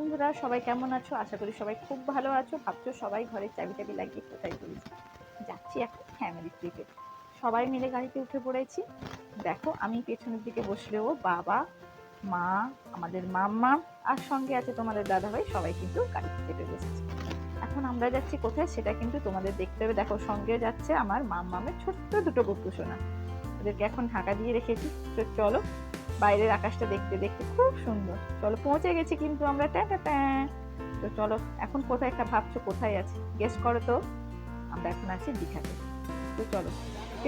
বন্ধুরা, সবাই কেমন আছো? আশা করি সবাই খুব ভালো আছো। ভাবছো সবাই ঘরের চাবি লাগিয়ে কোথায় চলেছি। যাচ্ছি এখন ফ্যামিলি ট্রিপে। সবাই মিলে গাড়িতে উঠে পড়েছি। দেখো, আমি পেছনের দিকে বসলেও বাবা, মা, আমাদের মাম্মা আর সঙ্গে আছে তোমাদের দাদাভাই, সবাই কিন্তু গাড়িতে চেপে বসেছে। এখন আমরা যাচ্ছি কোথায় সেটা কিন্তু তোমাদের দেখতে হবে। দেখো, সঙ্গে যাচ্ছে আমার মাম্মামের ছোট্ট দুটো গপ্পু সোনা। ওদেরকে এখন ঢাকা দিয়ে রেখেছি। তো চলো, বাইরের আকাশটা দেখতে দেখতে খুব সুন্দর। চলো, পৌঁছে গেছি কিন্তু আমরা। তো চলো, এখন কোথায় একটা ভাবছো কোথায় আছি, গেস করো তো। আমরা এখন আছি দীঘাতে। তো চলো,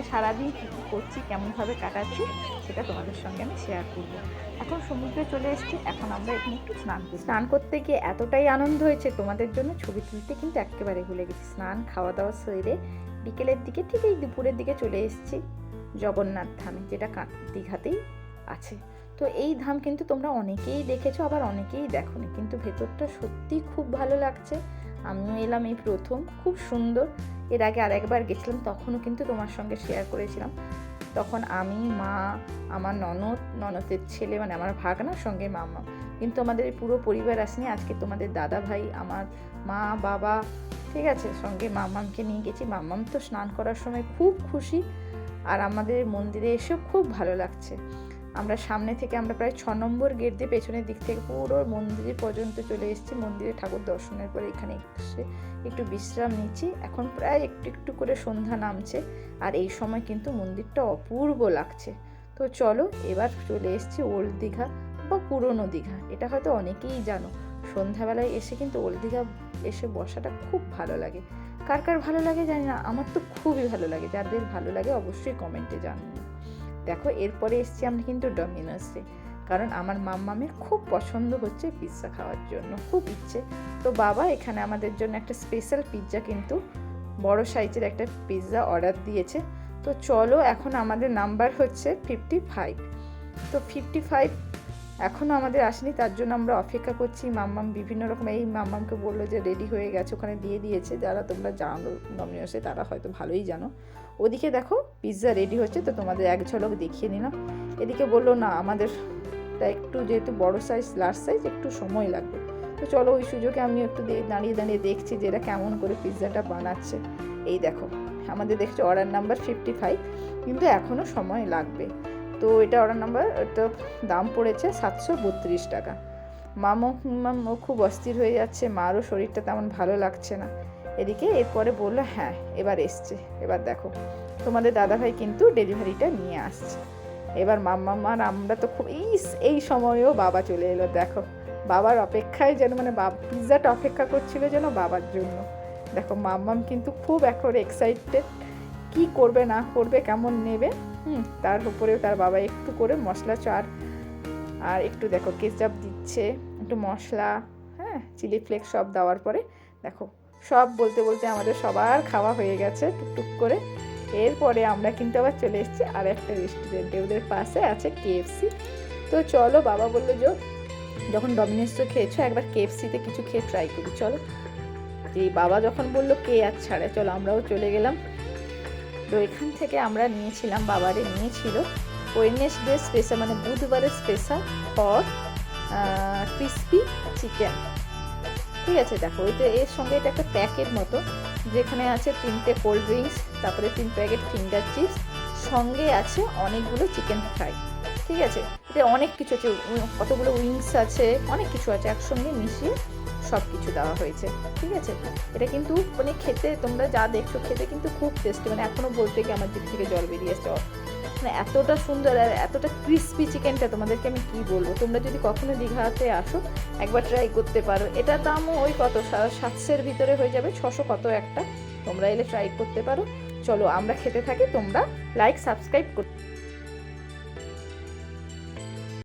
সারাদিন কী কী করছি, কেমনভাবে কাটাচ্ছি, সেটা তোমাদের সঙ্গে আমি শেয়ার করবো। এখন সমুদ্রে চলে এসেছি। এখন আমরা এখানে একটু স্নান করতে গিয়ে এতটাই আনন্দ হয়েছে, তোমাদের জন্য ছবি তুলতে কিন্তু একেবারে ভুলে গেছি। স্নান খাওয়া দাওয়া সেরে বিকেলের দিকে, ঠিক এই দুপুরের দিকে চলে এসেছি জগন্নাথ ধামে, যেটা দীঘাতেই আছে। তো এই ধাম কিন্তু তোমরা অনেকেই দেখেছো, আবার অনেকেই দেখোনি, কিন্তু ভেতরটা সত্যি খুব ভালো লাগছে। আমিও এলাম এই প্রথম, খুব সুন্দর। এর আগে আরেকবার গেছিলাম, তখনও কিন্তু তোমার সঙ্গে শেয়ার করেছিলাম। তখন আমি, মা, আমার ননদের ছেলে, মানে আমার ভাগনার সঙ্গে মামা, কিন্তু আমাদের পুরো পরিবার আসেনি। আজকে তোমাদের দাদা ভাই, আমার মা, বাবা, ঠিক আছে, সঙ্গে মাম্মামকে নিয়ে গেছি। মাম্মাম তো স্নান করার সময় খুব খুশি, আর আমাদের মন্দিরে এসেও খুব ভালো লাগছে। আমরা সামনে থেকে, আমরা প্রায় 6 নম্বর গেট দিয়ে পেছনের দিক থেকে পুরো মন্দির পর্যন্ত চলে এসেছি। মন্দিরে ঠাকুর দর্শনের পরে এখানে এসে একটু বিশ্রাম নিচ্ছি। এখন প্রায় একটু একটু করে সন্ধ্যা নামছে, আর এই সময় কিন্তু মন্দিরটা অপূর্ব লাগছে। তো চলো, এবার চলে এসেছি ওল্ড দীঘা বা পুরনো দীঘা। এটা হয়তো অনেকেই জানো। সন্ধ্যাবেলায় এসে কিন্তু ওল্ড দীঘা এসে বসাটা খুব ভালো লাগে। কার কার ভালো লাগে জানি না, আমার তো খুবই ভালো লাগে। যাদের ভালো লাগে অবশ্যই কমেন্টে জানিও। দেখো, এরপরে এসছি আমরা কিন্তু ডমিনোসে, কারণ আমার মাম্মামের খুব পছন্দ হচ্ছে পিৎজা খাওয়ার জন্য, খুব ইচ্ছে। তো বাবা এখানে আমাদের জন্য একটা স্পেশাল পিৎজা, কিন্তু বড় সাইজের একটা পিৎজা অর্ডার দিয়েছে। তো চলো, এখন আমাদের নাম্বার হচ্ছে 55। তো 55 এখনও আমাদের আসেনি, তার জন্য আমরা অপেক্ষা করছি। মাম্মাম বিভিন্ন রকম, এই মাম্মামকে বললো যে রেডি হয়ে গেছে, ওখানে দিয়ে দিয়েছে। যারা তোমরা জানো ডমিনোসে, তারা হয়তো ভালোই জানো। ওদিকে দেখো পিৎজা রেডি হচ্ছে, তো তোমাদের এক ঝলক দেখিয়ে নিলাম। এদিকে বললো না, আমাদেরটা একটু যেহেতু বড় সাইজ, লার্জ সাইজ, একটু সময় লাগবে। তো চলো, ওই সুযোগে আমি একটু দাঁড়িয়ে দাঁড়িয়ে দেখছি যে এরা কেমন করে পিৎজাটা বানাচ্ছে। এই দেখো, আমাদের দেখছো অর্ডার নাম্বার 55, কিন্তু এখনও সময় লাগবে। তো এটা অর্ডার নাম্বার, এটা দাম পড়েছে 732 টাকা। মামও খুব অস্থির হয়ে যাচ্ছে, মারও শরীরটা তেমন ভালো লাগছে না। এদিকে এরপরে বললো হ্যাঁ এবার এসছে। এবার দেখো, তোমাদের দাদাভাই কিন্তু ডেলিভারিটা নিয়ে আসছে। এবার মাম্মার আমরা তো খুব, এই সময়েও বাবা চলে এলো। দেখো, বাবার অপেক্ষায় যেন, মানে পিৎজাটা অপেক্ষা করছিল যেন বাবার জন্য। দেখো, মাম্মাম কিন্তু খুব একেবারে এক্সাইটেড, কি করবে না করবে, কেমন নেবে। তার উপরেও তার বাবা একটু করে মশলা চার আর একটু দেখো কেচাপ দিচ্ছে, একটু মশলা, হ্যাঁ, চিলি ফ্লেক্স সব দেওয়ার পরে দেখো, সব বলতে বলতে আমাদের সবার খাওয়া হয়ে গেছে টুকটুক করে। এরপরে আমরা কিন্তু আবার চলে এসেছি আর একটা রেস্টুরেন্টে, ওদের পাশে আছে কেএফসি। তো চলো, বাবা বললো যে যখন ডমিনোসে খেয়েছো, একবার কেএফসিতে কিছু খেয়ে ট্রাই করি। চলো, এই বাবা যখন বললো কে আর ছাড়ে, চলো আমরাও চলে গেলাম। তো এখান থেকে আমরা নিয়েছিলাম, বাবারে নিয়েছিল ওয়েডনেসডে স্পেশাল, মানে বুধবারের স্পেশাল ফর ক্রিসপি চিকেন। ঠিক আছে, দেখো এটা এর সঙ্গে এটা একটা প্যাকেট মতো, যেখানে আছে 3টে কোল্ড ড্রিঙ্কস, তারপরে 3 প্যাকেট ফিঙ্গার চিপস, সঙ্গে আছে অনেকগুলো চিকেন ফ্রাই। ঠিক আছে, এটা অনেক কিছু আছে, কতগুলো উইংস আছে, অনেক কিছু আছে, একসঙ্গে মিশিয়ে সব কিছু দেওয়া হয়েছে। ঠিক আছে, এটা কিন্তু মানে খেতে, তোমরা যা দেখছো, খেতে কিন্তু খুব টেস্টি, মানে এখনও বলতে গিয়ে আমার দিক থেকে জল বেরিয়ে আসছে। মানে এতটা সুন্দর আর এতটা ক্রিসপি চিকেনটা, তোমাদেরকে আমি কি বলবো। তোমরা যদি কখনো দীঘাতে আসো, একবার ট্রাই করতে পারো। এটার দামও ওই কত 700-এর ভিতরে হয়ে যাবে, 600 কত একটা। তোমরা এলে ট্রাই করতে পারো। চলো আমরা খেতে থাকি, তোমরা লাইক সাবস্ক্রাইব করো।